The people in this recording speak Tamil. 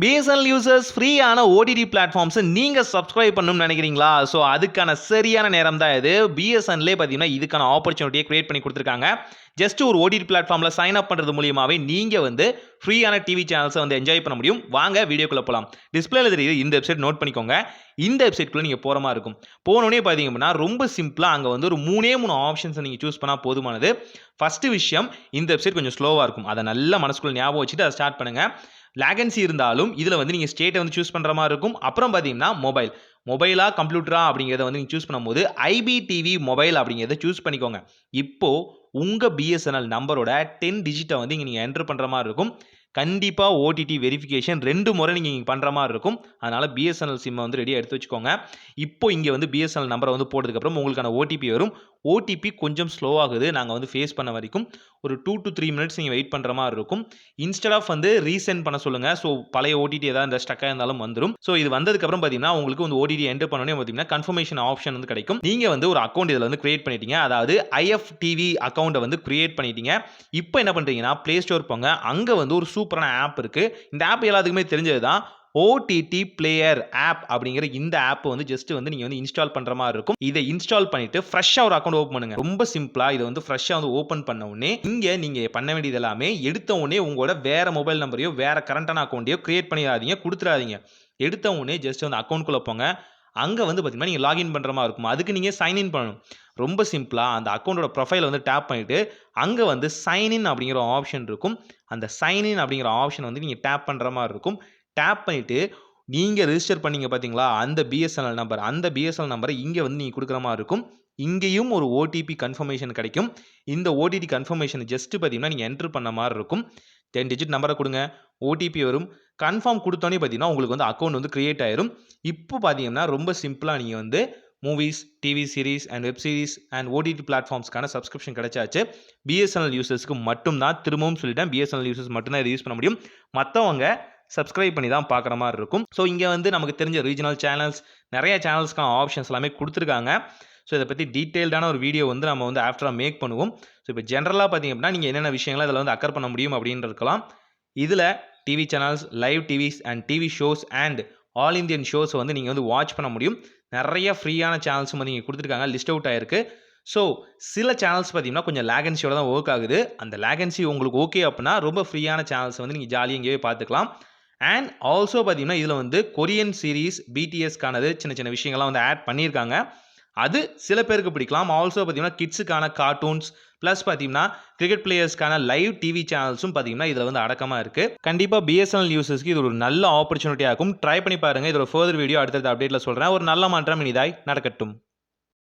பிஎஸ்என்எல் யூசர்ஸ் ஃப்ரீயான ஓடிடி பிளாட்ஃபார்ம்ஸ் நீங்க சப்ஸ்கிரைப் பண்ணணும்னு நினைக்கிறீங்களா? ஸோ அதுக்கான சரியான நேரம் தான் இது. பிஎஸ்என்எல்லே பார்த்தீங்கன்னா இதுக்கான ஆப்பர்ச்சுனிட்டியை கிரியேட் பண்ணி கொடுத்துருக்காங்க. ஜஸ்ட் ஒரு ஓடிடி பிளாட்ஃபார்மில் சைன் அப் பண்ணுறது மூலியமாகவே நீங்கள் வந்து ஃப்ரீயான டிவி சேனல்ஸை வந்து என்ஜாய் பண்ண முடியும். வாங்க வீடியோக்குள்ளே போகலாம். டிஸ்பிளேல தெரியுது இந்த வெப்சைட், நோட் பண்ணிக்கோங்க. இந்த வெப்சைட்குள்ளே நீங்கள் போகிற மாதிரி இருக்கும். போனோடனே பார்த்தீங்க அப்படின்னா ரொம்ப சிம்பிளாக அங்கே வந்து ஒரு மூணே ஆப்ஷன்ஸை நீங்கள் சூஸ் பண்ணால் போதுமானது. ஃபஸ்ட்டு விஷயம், இந்த வெப்சைட் கொஞ்சம் ஸ்லோவாக இருக்கும். அதை நல்ல மனசுக்குள்ள ஞாபகம் வச்சுட்டு அதை ஸ்டார்ட் பண்ணுங்கள். லேகன்சி இருந்தாலும் இதில் வந்து நீங்கள் ஸ்டேட்டை வந்து சூஸ் பண்ணுற மாதிரி இருக்கும். அப்புறம் பார்த்தீங்கன்னா மொபைலா கம்ப்யூட்டரா அப்படிங்கிறத வந்து நீங்கள் சூஸ் பண்ணும்போது ஐபிடிவி மொபைல் அப்படிங்கிறத சூஸ் பண்ணிக்கோங்க. இப்போது உங்கள் பிஎஸ்என்எல் நம்பரோட 10 டிஜிட்டை வந்து இங்கே நீங்கள் என்ட்ரு பண்ணுற மாதிரி இருக்கும். கண்டிப்பாக ஓடிடி வெரிஃபிகேஷன் 2 முறை நீங்கள் பண்ணுற மாதிரி இருக்கும். அதனால் பிஎஸ்என்எல் சிம்மை வந்து ரெடியாக எடுத்து வச்சுக்கோங்க. இப்போ இங்கே வந்து பிஎஸ்என்எல் நம்பரை வந்து போட்டதுக்கப்புறம் உங்களுக்கான ஓடிபி வரும். ஓடிபி கொஞ்சம் ஸ்லோ ஆகுது. நாங்கள் வந்து ஃபேஸ் பண்ண வரைக்கும் ஒரு 2 to 3 மினிட்ஸ் நீங்கள் வெயிட் பண்ணுற மாதிரி இருக்கும். இன்ஸ்டெட் ஆஃப் வந்து ரீசென்ட் பண்ண சொல்லுங்கள். ஸோ பழைய ஓடிடி ஏதாவது ஸ்டக்காக இருந்தாலும் வந்துடும். ஸோ இது வந்ததுக்கப்புறம் பார்த்தீங்கன்னா உங்களுக்கு வந்து ஓடிடி என்ட்ரு பண்ணோன்னே பார்த்தீங்கன்னா கன்ஃபர்மேஷன் ஆப்ஷன் வந்து கிடைக்கும். நீங்கள் வந்து ஒரு அக்கௌண்ட் இதில் வந்து கிரியேட் பண்ணிட்டீங்க. அதாவது ஐஎஃப்டிவி அக்கௌண்ட்டை வந்து கிரியேட் பண்ணிட்டீங்க. இப்போ என்ன பண்ணுறீங்கன்னா ப்ளே ஸ்டோர் போங்க. அங்கே வந்து ஒரு சூப்பரான ஆப் இருக்குது. இந்த ஆப் எல்லாத்துக்குமே தெரிஞ்சது தான். ஓடிடி பிளேயர் ஆப் அப்படிங்கிற இந்த ஆப் வந்து ஜஸ்ட் வந்து நீங்கள் வந்து இன்ஸ்டால் பண்ணுற மாதிரி இருக்கும். இதை இன்ஸ்டால் பண்ணிட்டு ஃப்ரெஷ்ஷாக ஒரு அக்கௌண்ட் ஓப்பன் பண்ணுங்க. ரொம்ப சிம்பிளாக இதை வந்து ஃப்ரெஷ்ஷாக வந்து ஓப்பன் பண்ண உடனே இங்கே நீங்கள் பண்ண வேண்டியது எல்லாமே எடுத்த உடனே உங்களோட வேற மொபைல் நம்பரையோ வேற கரண்டான அக்கௌண்ட்டையோ கிரியேட் பண்ணிடாதீங்க, கொடுத்துடாதீங்க. எடுத்த உடனே ஜஸ்ட் வந்து அக்கௌண்ட்குள்ளே போங்க. அங்கே வந்து பார்த்தீங்கன்னா நீங்கள் லாகின் பண்ணுற மாதிரி இருக்கும். அதுக்கு நீங்கள் சைன்இன் பண்ணணும். ரொம்ப சிம்பிளாக அந்த அக்கௌண்ட்டோட ப்ரொஃபைலை வந்து டேப் பண்ணிவிட்டு அங்கே வந்து சைன்இன் அப்படிங்கிற ஆப்ஷன் இருக்கும். அந்த சைன்இன் அப்படிங்கிற ஆப்ஷன் வந்து நீங்கள் டேப் பண்ணுற மாதிரி இருக்கும். டேப் பண்ணிவிட்டு நீங்கள் ரெஜிஸ்டர் பண்ணீங்க பார்த்தீங்களா அந்த பிஎஸ்என்எல் நம்பர், அந்த பிஎஸ்என்எல் நம்பரை இங்கே வந்து நீங்கள் கொடுக்குற மாதிரி இருக்கும். இங்கேயும் ஒரு ஓடிபி கன்ஃபர்மேஷன் கிடைக்கும். இந்த ஓடிடி கன்ஃபர்மேஷன் ஜஸ்ட் பார்த்தீங்கன்னா நீங்கள் என்ட்ரு பண்ண மாதிரி இருக்கும். 10 டிஜிட் நம்பரை கொடுங்க, ஓடிபி வரும். கன்ஃபார்ம் கொடுத்தோன்னே பார்த்தீங்கன்னா உங்களுக்கு வந்து அக்கௌண்ட் வந்து கிரியேட் ஆயிரும். இப்போ பார்த்தீங்கன்னா ரொம்ப சிம்பிளாக நீங்கள் வந்து movies, TV series and web series and OTT பிளாட்ஃபார்ம்ஸ்க்கான சப்ஸ்கிரிப்ஷன் கிடைச்சாச்சு. பிஎஸ்என்எல் யூசர்ஸ்க்கு மட்டும்தான், திரும்பவும் சொல்லிட்டேன், பிஎஸ்என்எல் யூசர்ஸ் மட்டும்தான் இதை யூஸ் பண்ண முடியும். மற்றவங்க சப்ஸ்கிரைப் பண்ணி தான் பார்க்குற மாதிரி இருக்கும். ஸோ இங்கே வந்து நமக்கு தெரிஞ்ச ரீஜனல் சேனல்ஸ், நிறைய சேனல்ஸ்க்கான ஆப்ஷன்ஸ் எல்லாமே கொடுத்துருக்காங்க. ஸோ இதை பற்றி டீட்டெயில்டான ஒரு வீடியோ வந்து நம்ம வந்து ஆஃப்டராக மேக் பண்ணுவோம். ஸோ இப்போ ஜென்ரலாக பார்த்தீங்க அப்படின்னா நீங்கள் என்னென்ன விஷயங்களை இதில் வந்து அக்கர் பண்ண முடியும் அப்படின்னு இருக்கலாம். இதில் TV channels, live TVS and TV shows and all Indian shows வந்து நீங்கள் வந்து வாட்ச் பண்ண முடியும். நிறைய ஃப்ரீயான சேனல்ஸும் வந்து நீங்கள் கொடுத்துருக்காங்க, லிஸ்ட் அவுட் ஆயிருக்கு. ஸோ சில சேனல்ஸ் பார்த்தீங்கன்னா கொஞ்சம் லேகன்சியோட தான் ஒர்க் ஆகுது. அந்த லேகன்சி உங்களுக்கு ஓகே அப்படின்னா ரொம்ப ஃப்ரீயான சேனல்ஸ் வந்து நீங்கள் ஜாலியாக எங்கேயே பார்த்துக்கலாம். அண்ட் ஆல்சோ பார்த்தீங்கன்னா இதில் வந்து கொரியன் சீரீஸ், பிடிஎஸ்க்கானது சின்ன சின்ன விஷயங்கள்லாம் வந்து ஆட் பண்ணியிருக்காங்க. அது சில பேருக்கு பிடிக்கலாம். ஆல்சோ பார்த்தீங்கன்னா கிட்ஸுக்கான கார்ட்டூன்ஸ் ப்ளஸ் பார்த்தீங்கன்னா கிரிக்கெட் பிளேயர்ஸ்க்கான லைவ் டிவி சேனல்ஸும் பார்த்தீங்கன்னா இதில் வந்து அடக்கமாக இருக்குது. கண்டிப்பாக பிஎஸ்என்எல் யூசர்ஸ்க்கு இது ஒரு நல்ல ஆப்பர்ச்சுனிட்டியாக இருக்கும். ட்ரை பண்ணி பாருங்கள். இதோட ஃபர்தர் வீடியோ அடுத்தடுத்த அப்டேட்டில் சொல்கிறேன். ஒரு நல்ல மாற்றம் இனிதாய் நடக்கட்டும்.